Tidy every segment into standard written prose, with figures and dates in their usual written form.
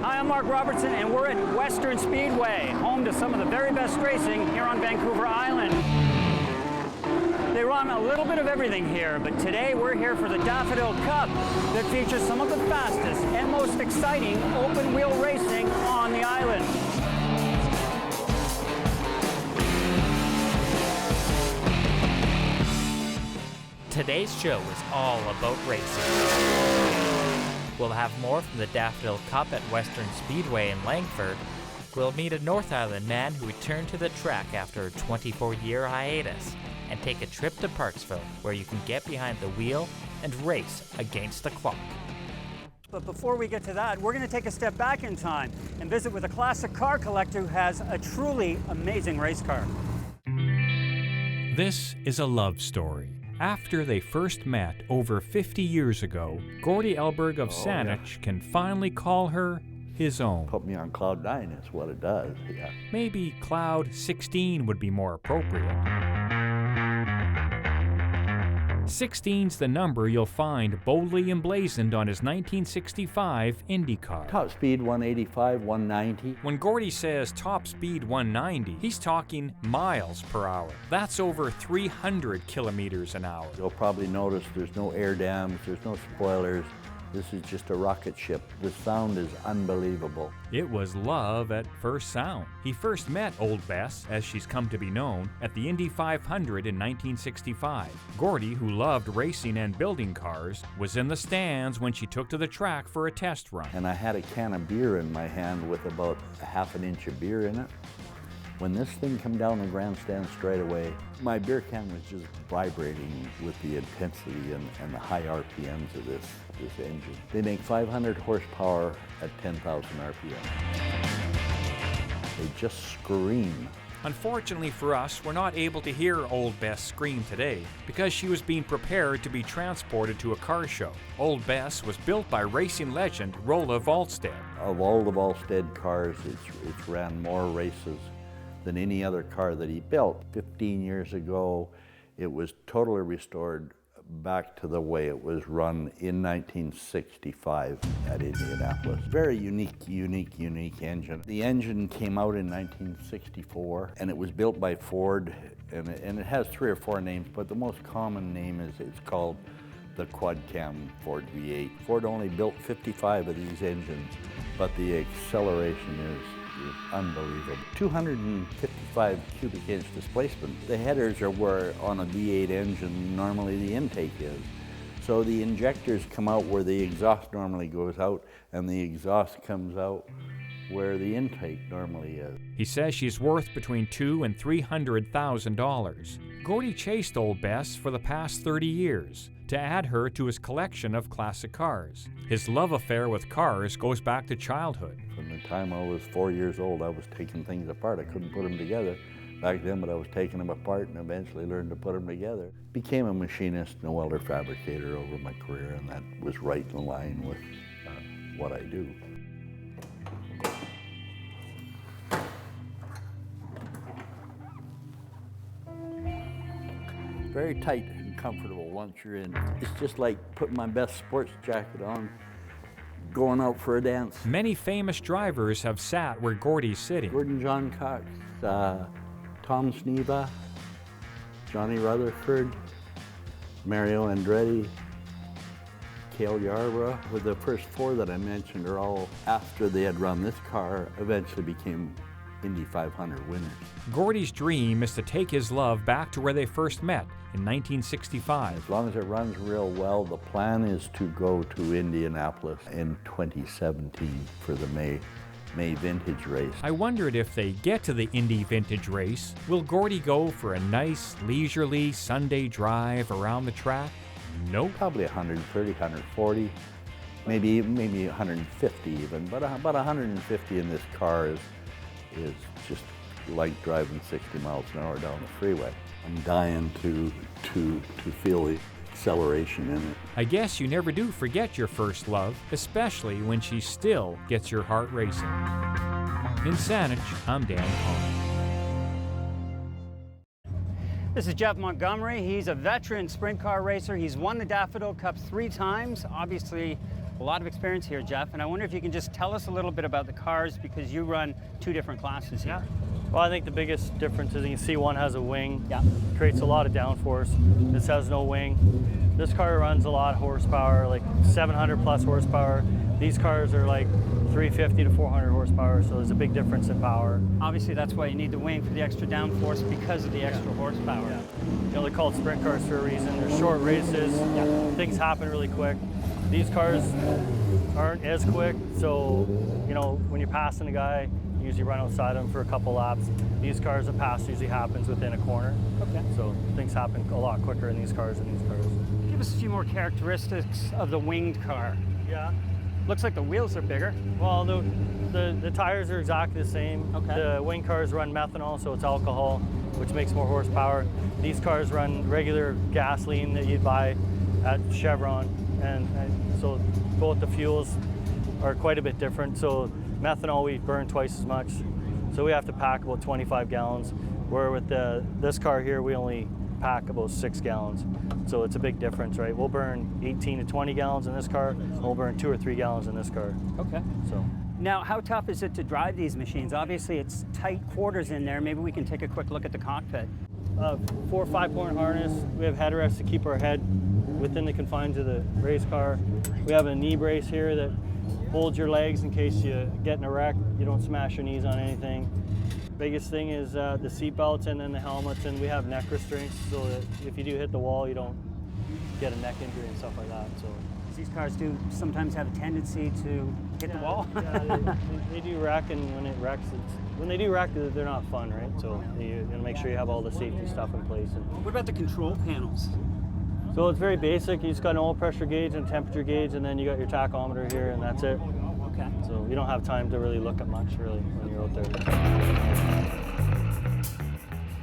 Hi, I'm Mark Robertson, and we're at Western Speedway, home to some of the very best racing here on Vancouver Island. They run a little bit of everything here, but today we're here for the Daffodil Cup that features some of the fastest and most exciting open-wheel racing on the island. Today's show is all about racing. We'll have more from the Daffodil Cup at Western Speedway in Langford. We'll meet a North Island man who returned to the track after a 24-year hiatus, and take a trip to Parksville, where you can get behind the wheel and race against the clock. But before we get to that, we're going to take a step back in time and visit with a classic car collector who has a truly amazing race car. This is a love story. After they first met over 50 years ago, Gordy Elberg of Saanich can finally call her his own. Put me on cloud 9 is what it does, yeah. Maybe cloud 16 would be more appropriate. 16's the number you'll find boldly emblazoned on his 1965 IndyCar. Top speed 185, 190. When Gordy says top speed 190, he's talking miles per hour. That's over 300 kilometers an hour. You'll probably notice there's no air dams, there's no spoilers. This is just a rocket ship. The sound is unbelievable. It was love at first sound. He first met Old Bess, as she's come to be known, at the Indy 500 in 1965. Gordy, who loved racing and building cars, was in the stands when she took to the track for a test run. And I had a can of beer in my hand with about a half an inch of beer in it. When this thing came down the grandstand straight away, my beer can was just vibrating with the intensity and the high RPMs of this engine. They make 500 horsepower at 10,000 RPM. They just scream. Unfortunately for us, we're not able to hear Old Bess scream today because she was being prepared to be transported to a car show. Old Bess was built by racing legend Rolla Volstead. Of all the Volstead cars, it's ran more races than any other car that he built. 15 years ago, it was totally restored back to the way it was run in 1965 at Indianapolis. Very unique engine. The engine came out in 1964, and it was built by Ford, and it has 3 or 4 names, but the most common name is it's called the Quad Cam Ford V8. Ford only built 55 of these engines, but the acceleration is unbelievable. 255 cubic inch displacement. The headers are where on a V8 engine normally the intake is. So the injectors come out where the exhaust normally goes out, and the exhaust comes out where the intake normally is. He says she's worth between $200,000 and $300,000. Gordy chased Old Bess for the past 30 years to add her to his collection of classic cars. His love affair with cars goes back to childhood. From the time I was 4 years old, I was taking things apart. I couldn't put them together back then, but I was taking them apart and eventually learned to put them together. Became a machinist and a welder fabricator over my career, and that was right in line with what I do. Very tight and comfortable once you're in. It's just like putting my best sports jacket on, going out for a dance. Many famous drivers have sat where Gordy's sitting. Gordon John Cox, Tom Sneva, Johnny Rutherford, Mario Andretti, Cale Yarborough. With the first 4 that I mentioned are all after they had run this car, eventually became Indy 500 winners. Gordy's dream is to take his love back to where they first met in 1965. As long as it runs real well, the plan is to go to Indianapolis in 2017 for the May vintage race. I wondered if they get to the Indy vintage race, will Gordy go for a nice, leisurely Sunday drive around the track? Nope. Probably 130, 140, maybe 150 even, but about 150 in this car is just like driving 60 miles an hour down the freeway. I'm dying to feel the acceleration in it. I guess you never do forget your first love, especially when she still gets your heart racing. In Saanich, I'm Dan Conn. This is Jeff Montgomery. He's a veteran sprint car racer. He's won the Daffodil Cup 3 times. Obviously, A lot of experience here, Jeff, and I wonder if you can just tell us a little bit about the cars because you run 2 different classes here. Well, I think the biggest difference is you can see one has a wing. Yeah. Creates a lot of downforce. This has no wing. This car runs a lot of horsepower, like 700 plus horsepower. These cars are like 350 to 400 horsepower, so there's a big difference in power. Obviously, that's why you need the wing for the extra downforce because of the extra horsepower. Yeah. You know, they're called sprint cars for a reason. They're short races. Yeah. Things happen really quick. These cars aren't as quick, so you know when you're passing a guy, you usually run outside him for a couple laps. These cars, the pass usually happens within a corner. Okay. So things happen a lot quicker in these cars than these cars. Give us a few more characteristics of the winged car. Yeah. Looks like the wheels are bigger. Well, the tires are exactly the same. Okay. The wing cars run methanol, so it's alcohol, which makes more horsepower. These cars run regular gasoline that you'd buy at Chevron, and so both the fuels are quite a bit different. So methanol, we burn twice as much, so we have to pack about 25 gallons, where with this car here, we only pack about 6 gallons. So it's a big difference, right? We'll burn 18 to 20 gallons in this car, and we'll burn 2 or 3 gallons in this car. Okay. So. Now, how tough is it to drive these machines? Obviously, it's tight quarters in there. Maybe we can take a quick look at the cockpit. 4 or 5 point harness. We have headrests to keep our head within the confines of the race car. We have a knee brace here that holds your legs in case you get in a wreck. You don't smash your knees on anything. Biggest thing is the seat belts and then the helmets, and we have neck restraints so that if you do hit the wall, you don't get a neck injury and stuff like that. So These cars do sometimes have a tendency to hit the wall. Yeah, they do wreck, and when it wrecks, when they do wreck, they're not fun, right? So you gotta make sure you have all the safety stuff in place. What about the control panels? So it's very basic. You just got an oil pressure gauge and temperature gauge, and then you got your tachometer here, and that's it. Okay. So you don't have time to really look at much, really, when you're out there.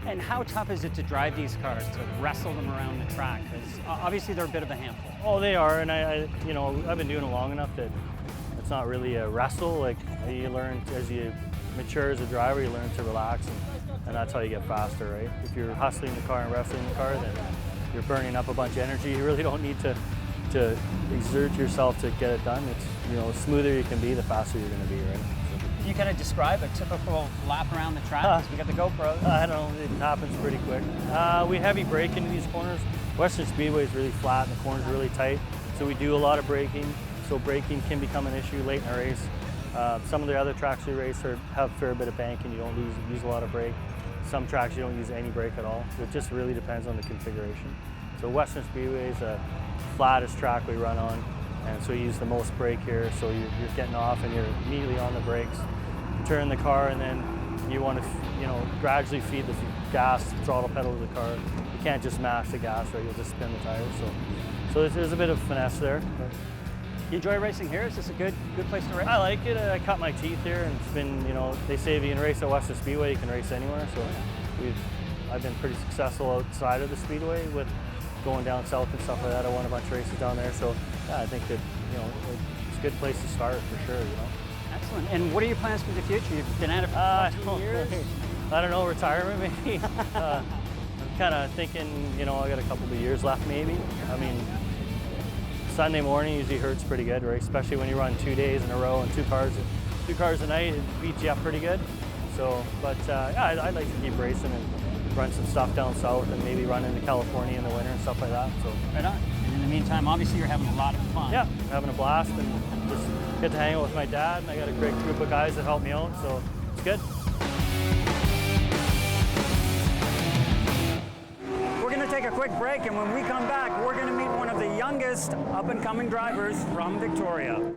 And how tough is it to drive these cars, to wrestle them around the track? Because obviously they're a bit of a handful. Oh, they are, and you know, I've been doing it long enough that it's not really a wrestle. Like you learn as you mature as a driver, you learn to relax, and that's how you get faster, right? If you're hustling the car and wrestling the car, then you're burning up a bunch of energy. You really don't need to exert yourself to get it done. It's, you know, the smoother you can be, the faster you're going to be, right? Can you kind of describe a typical lap around the track? 'Cause we got the GoPros. I don't know, it happens pretty quick. We heavy brake into these corners. Western Speedway is really flat and the corners are really tight, so we do a lot of braking. So braking can become an issue late in a race. Some of the other tracks we race have a fair bit of banking. You don't use a lot of brake. Some tracks you don't use any brake at all. It just really depends on the configuration. So Western Speedway is the flattest track we run on, and so you use the most brake here. So you're getting off and you're immediately on the brakes. Turn the car, and then you want to, you know, gradually feed the gas, throttle pedal to the car. You can't just mash the gas, right? You'll just spin the tires. So there's a bit of finesse there. But You enjoy racing here? Is this a good place to race? I like it. I cut my teeth here, and it's been, you know, they say if you can race at Western Speedway, you can race anywhere. So I've been pretty successful outside of the Speedway with going down south and stuff like that. I won a bunch of races down there. So yeah, I think that, you know, it's a good place to start for sure, you know. Excellent. And what are your plans for the future? You've been at it for 2 years. I don't know, retirement maybe. I'm kind of thinking, you know, I got a couple of years left maybe. I mean, Sunday morning usually hurts pretty good, right? Especially when you run 2 days in a row and two cars a night, it beats you up pretty good. So, but yeah, I'd like to keep racing and run some stuff down south and maybe run into California in the winter and stuff like that. So Right on. And in the meantime, obviously you're having a lot of fun. yeah, I'm having a blast and just get to hang out with my dad, and I got a great group of guys that help me out, so it's good. We're going to take a quick break, and when we come back, we're going to meet one of the youngest up-and-coming drivers from Victoria.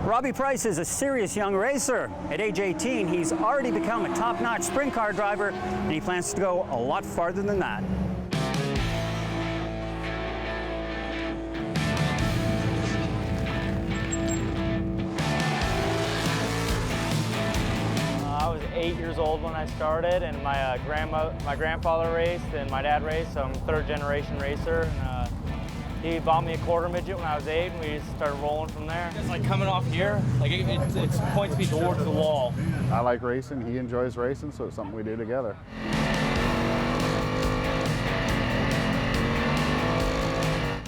Robbie Price is a serious young racer. At age 18, he's already become a top-notch sprint car driver, and he plans to go a lot farther than that. 8 years old when I started, and my grandfather raced and my dad raced, so I'm a third generation racer. And, he bought me a quarter midget when I was 8, and we just started rolling from there. It's like coming off here, like it points me towards the wall. I like racing, he enjoys racing, so it's something we do together.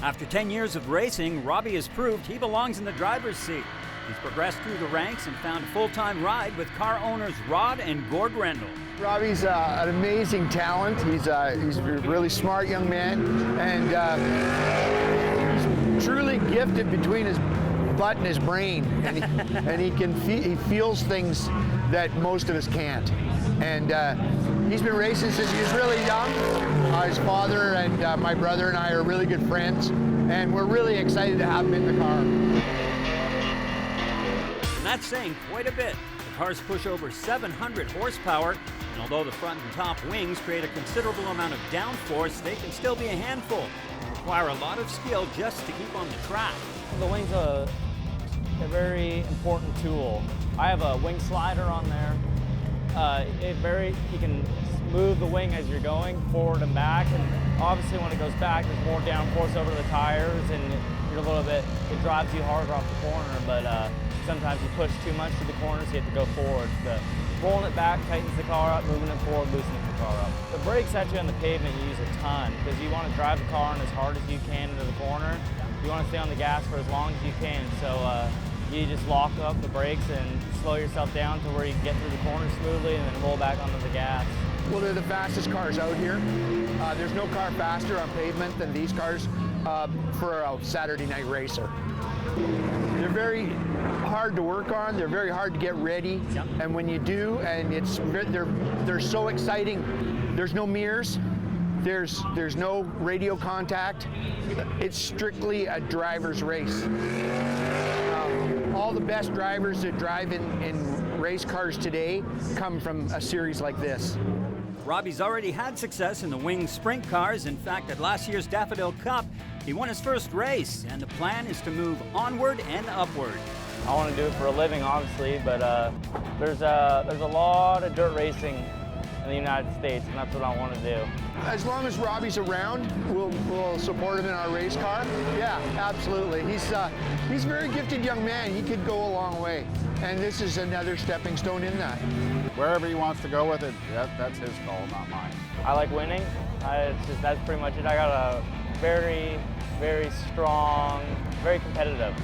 After 10 years of racing, Robbie has proved he belongs in the driver's seat. He's progressed through the ranks and found a full-time ride with car owners Rod and Gord Rendell. Robbie's an amazing talent. He's a really smart young man, and he's truly gifted between his butt and his brain, and he feels things that most of us can't. And he's been racing since he was really young. His father and my brother and I are really good friends, and we're really excited to have him in the car. And that's saying quite a bit. The cars push over 700 horsepower, and although the front and top wings create a considerable amount of downforce, they can still be a handful and require a lot of skill just to keep on the track. The wing's a very important tool. I have a wing slider on there. You can move the wing as you're going forward and back, and obviously when it goes back, there's more downforce over the tires, and you're it drives you harder off the corner, but sometimes you push too much to the corners, you have to go forward. Rolling it back tightens the car up, moving it forward loosens the car up. The brakes actually on the pavement you use a ton, because you want to drive the car in as hard as you can into the corner. You want to stay on the gas for as long as you can, so you just lock up the brakes and slow yourself down to where you can get through the corner smoothly and then roll back onto the gas. Well, they're the fastest cars out here. There's no car faster on pavement than these cars for a Saturday night racer. They're very hard to work on. They're very hard to get ready. Yep. And when you do, and they're so exciting. There's no mirrors. There's no radio contact. It's strictly a driver's race. All the best drivers that drive in race cars today come from a series like this. Robbie's already had success in the winged sprint cars. In fact, at last year's Daffodil Cup, he won his first race, and the plan is to move onward and upward. I want to do it for a living, obviously, but there's a lot of dirt racing in the United States, and that's what I want to do. As long as Robbie's around, we'll support him in our race car. Yeah, absolutely. He's a very gifted young man. He could go a long way, and this is another stepping stone in that. Wherever he wants to go with it, that's his call, not mine. I like winning. That's pretty much it. I got a very, very strong, very competitive,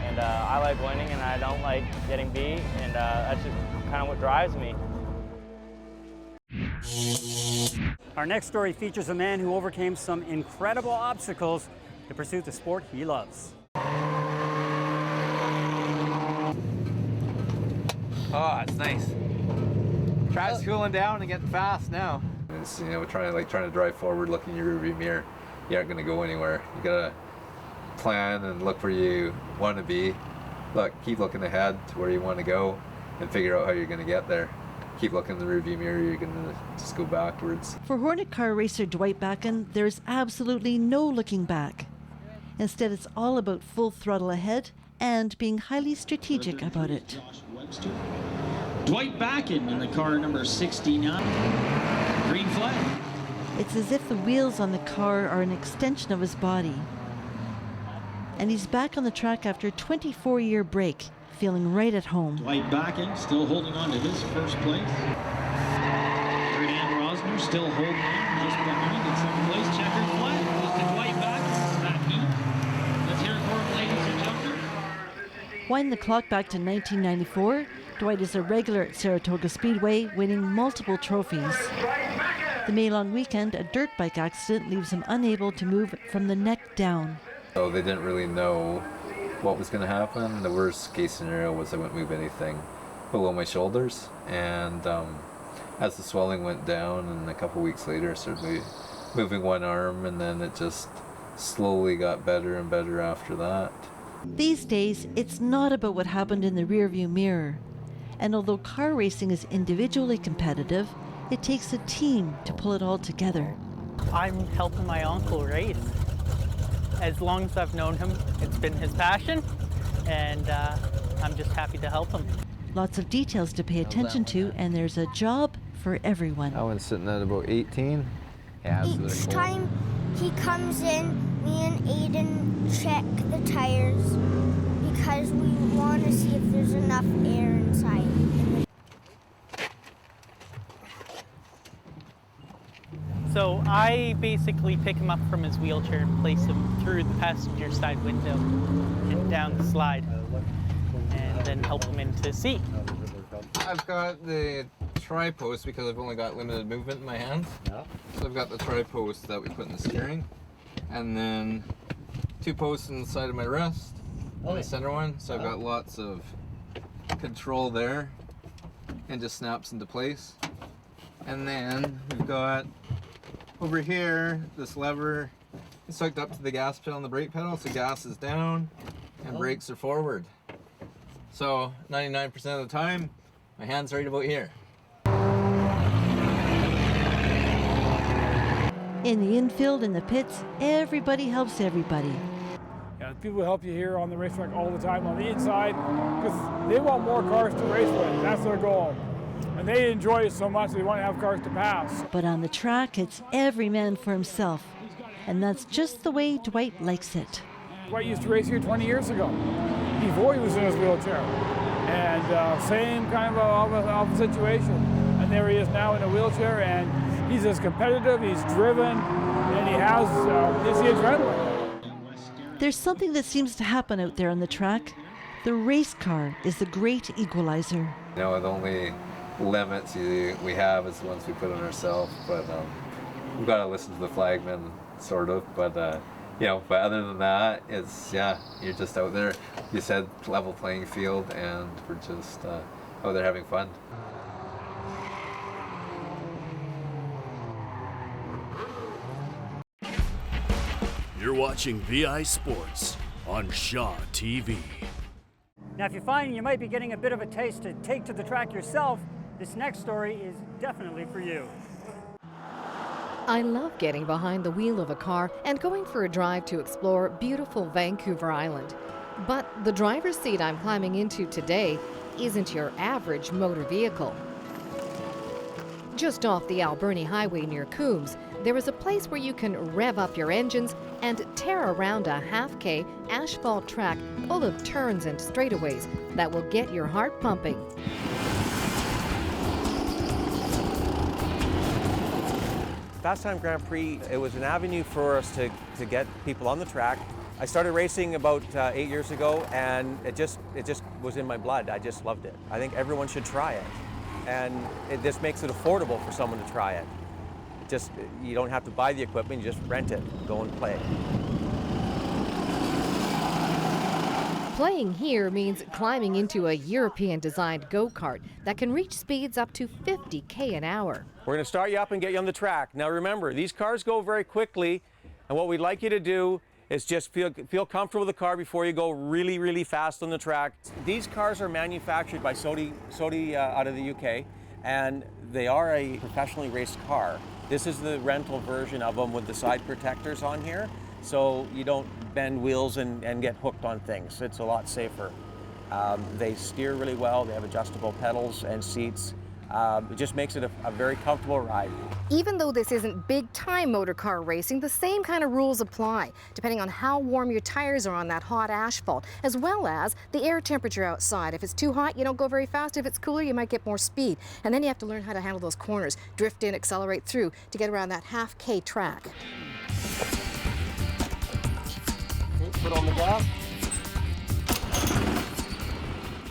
and I like winning, and I don't like getting beat, and that's just kind of what drives me. Our next story features a man who overcame some incredible obstacles to pursue the sport he loves. Oh, it's nice. Track's cooling down and getting fast now. It's, trying to drive forward, look in your rearview mirror. You aren't going to go anywhere. You gotta plan and look where you want to be. Keep looking ahead to where you want to go, and figure out how you're going to get there. Keep looking in the rearview mirror, you're going to just go backwards. For Hornet car racer Dwight Backen, there's absolutely no looking back. Instead, it's all about full throttle ahead and being highly strategic about it. Dwight Backen in the car number 69. Green flag. It's as if the wheels on the car are an extension of his body. And he's back on the track after a 24-year break, feeling right at home. Dwight Backen still holding on to his first place. Ferdinand Rosner still holding on just behind in second place. Checkered flag goes to Dwight Backen. That heat. Let's hear it for him, ladies and gentlemen. Wind the clock back to 1994. Dwight is a regular at Saratoga Speedway, winning multiple trophies. The May long weekend, a dirt bike accident leaves him unable to move from the neck down. So they didn't really know what was going to happen. The worst case scenario was I wouldn't move anything below my shoulders, and as the swelling went down, and a couple weeks later I started moving one arm, and then it just slowly got better and better after that. These days, it's not about what happened in the rearview mirror. And although car racing is individually competitive, it takes a team to pull it all together. I'm helping my uncle race. As long as I've known him, it's been his passion, and I'm just happy to help him. Lots of details to pay attention to, and there's a job for everyone. That one's sitting at about 18. Yeah, so they're Each cold. time he comes in, me and Aiden check the tires because we want to see if there's enough air inside. So I basically pick him up from his wheelchair and place him through the passenger side window and down the slide, and then help him into seat. I've got the tri-post because I've only got limited movement in my hands. Yeah. So I've got the tri-post that we put in the steering, and then 2 posts in the side of my wrist, and the center one. So I've got lots of control there, and just snaps into place. And then we've got over here this lever. It's hooked up to the gas pedal and the brake pedal, so gas is down and brakes are forward. So 99% of the time, my hand's right about here. In the infield, in the pits, everybody helps everybody. Yeah, people help you here on the racetrack all the time on the inside because they want more cars to race with. That's their goal. And they enjoy it so much they want to have cars to pass. But on the track, it's every man for himself. And that's just the way Dwight likes it. Dwight used to race here 20 years ago before he was in his wheelchair. And same kind of a situation. And there he is now in a wheelchair, and he's as competitive, he's driven, and he has it's the adrenaline. There's something that seems to happen out there on the track. The race car is the great equalizer. You know, the only limits we have is the ones we put on ourselves, but we've got to listen to the flagman, sort of, but you know, but other than that, it's, yeah, you're just out there. You said level playing field, and we're just out there having fun. You're watching VI Sports on Shaw TV. Now, if you find you might be getting a bit of a taste to take to the track yourself, this next story is definitely for you. I love getting behind the wheel of a car and going for a drive to explore beautiful Vancouver Island. But the driver's seat I'm climbing into today isn't your average motor vehicle. Just off the Alberni Highway near Coombs, there is a place where you can rev up your engines and tear around a half-K asphalt track full of turns and straightaways that will get your heart pumping. Fast Time Grand Prix, it was an avenue for us to get people on the track. I started racing about 8 years ago, and it just was in my blood. I just loved it. I think everyone should try it. And this makes it affordable for someone to try it. You don't have to buy the equipment, you just rent it, go and play. Playing here means climbing into a European-designed go-kart that can reach speeds up to 50k an hour. We're going to start you up and get you on the track. Now remember, these cars go very quickly, and what we'd like you to do is just feel comfortable with the car before you go really, really fast on the track. These cars are manufactured by Sodi out of the UK, and they are a professionally raced car. This is the rental version of them with the side protectors on here, so you don't bend wheels and get hooked on things. It's a lot safer. They steer really well, they have adjustable pedals and seats. It just makes it a very comfortable ride. Even though this isn't big-time motor car racing, the same kind of rules apply, depending on how warm your tires are on that hot asphalt, as well as the air temperature outside. If it's too hot, you don't go very fast. If it's cooler, you might get more speed. And then you have to learn how to handle those corners, drift in, accelerate through to get around that half-K track. Okay, put on the gas.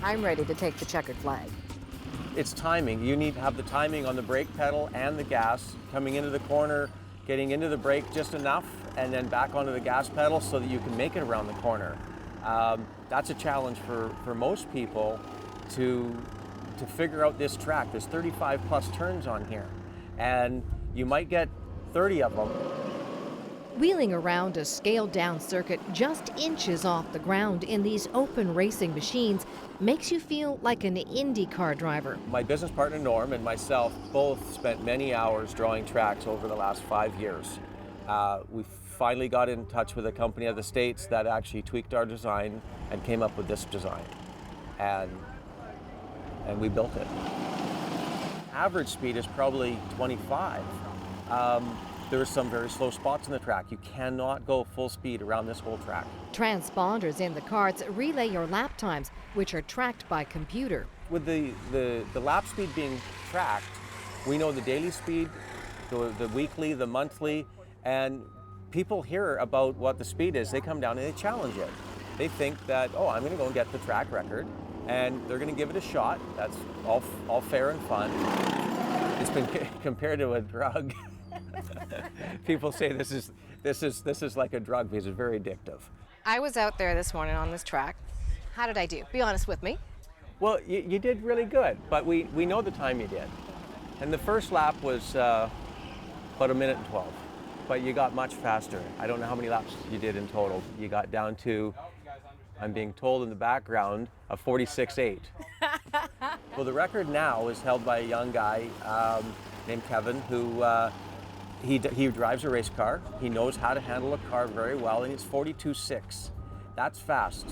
I'm ready to take the checkered flag. It's timing. You need to have the timing on the brake pedal and the gas, coming into the corner, getting into the brake just enough, and then back onto the gas pedal so that you can make it around the corner. That's a challenge for most people to figure out this track. There's 35 plus turns on here, and you might get 30 of them. Wheeling around a scaled-down circuit just inches off the ground in these open racing machines makes you feel like an IndyCar driver. My business partner Norm and myself both spent many hours drawing tracks over the last 5 years. We finally got in touch with a company out of the States that actually tweaked our design and came up with this design. And and we built it. Average speed is probably 25. There are some very slow spots in the track. You cannot go full speed around this whole track. Transponders in the karts relay your lap times, which are tracked by computer. With the lap speed being tracked, we know the daily speed, the weekly, the monthly, and people hear about what the speed is. They come down and they challenge it. They think that, oh, I'm going to go and get the track record, and they're going to give it a shot. That's all fair and fun. It's been compared to a drug. People say this is like a drug because it's very addictive. I was out there this morning on this track. How did I do? Be honest with me. Well, you did really good, but we know the time you did. And the first lap was about 1 minute and 12, but you got much faster. I don't know how many laps you did in total. You got down to, I'm being told in the background, a 46.8. Well, the record now is held by a young guy named Kevin who he drives a race car. He knows how to handle a car very well, and it's 42.6. That's fast.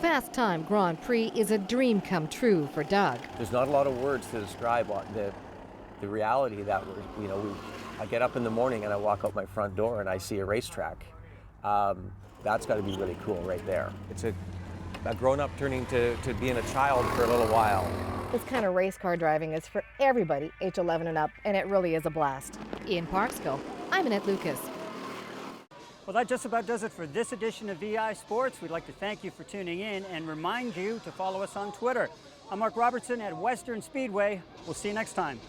Fast Time Grand Prix is a dream come true for Doug. There's not a lot of words to describe the reality that I get up in the morning and I walk out my front door and I see a racetrack. That's got to be really cool right there. It's a grown-up turning to being a child for a little while. This kind of race car driving is for everybody, age 11 and up, and it really is a blast. In Parksville, I'm Annette Lucas. Well, that just about does it for this edition of VI Sports. We'd like to thank you for tuning in and remind you to follow us on Twitter. I'm Mark Robertson at Western Speedway. We'll see you next time.